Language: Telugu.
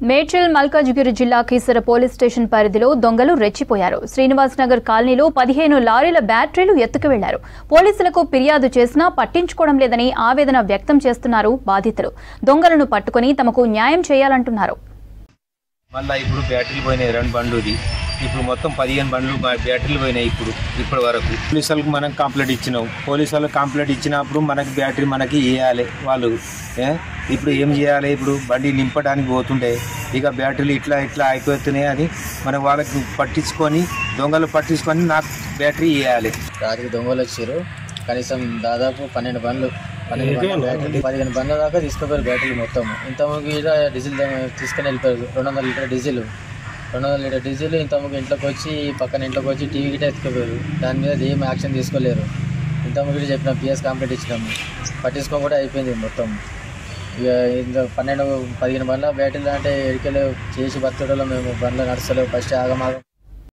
మేడ్చల్ మల్కాజ్గిరి జిల్లా కీసర పోలీస్ స్టేషన్ పరిధిలో దొంగలు రెచ్చిపోయారు. శ్రీనివాస్ నగర్ కాలనీలో 15 లారీల బ్యాటరీలు ఎత్తుకు వెళ్లారు. పోలీసులకు ఫిర్యాదు చేసినా పట్టించుకోవడం లేదని ఆవేదన వ్యక్తం చేస్తున్నారు బాధితులు. దొంగలను పట్టుకుని తమకు న్యాయం చేయాలంటున్నారు. మళ్ళీ ఇప్పుడు బ్యాటరీలు పోయినాయి 2 బండ్లుది. ఇప్పుడు మొత్తం 15 బండ్లు బ్యాటరీలు పోయినాయి. ఇప్పటి వరకు పోలీసు వాళ్ళకి మనం కంప్లైంట్ ఇచ్చినాం. పోలీసు వాళ్ళకి కంప్లైంట్ ఇచ్చినప్పుడు మనకి బ్యాటరీ మనకి ఇవ్వాలి వాళ్ళు. ఇప్పుడు ఏం చేయాలి? ఇప్పుడు బండి నింపడానికి పోతుండే ఇక బ్యాటరీలు ఇట్లా అయిపోతున్నాయి. అది మనం వాళ్ళకి పట్టించుకొని దొంగలు పట్టించుకొని నాకు బ్యాటరీ ఇవ్వాలి. రాత్రి దొంగలు వచ్చారు. కనీసం దాదాపు 12 బండ్లు 15 బండ్ల దాకా తీసుకుపోయారు బ్యాటరీ మొత్తం. ఇంతకుముందు ఇలా డీజిల్ తీసుకుని వెళ్ళిపోయారు. 200 లీటర్ డీజిల్ 200 లీటర్ డీజిల్ ఇంతకుముందు ఇంట్లోకి వచ్చి పక్కన ఇంట్లోకి వచ్చి టీవీ గిట్ట ఎత్తుకుపోయారు. దాని మీద ఏం యాక్షన్ తీసుకోలేరు. ఇంతకుముందు చెప్పిన పిఎస్ కంప్లైంట్ ఇచ్చినాము. పట్టించుకో కూడా అయిపోయింది మొత్తం. ఇక ఇంకా 12-15 బండ్ల బ్యాటరీలు అంటే ఎడికెళ్ళి చేసి బతకడంలో మేము బండ్లు నడుస్తలేవు. ఫస్ట్ ఆగమాగం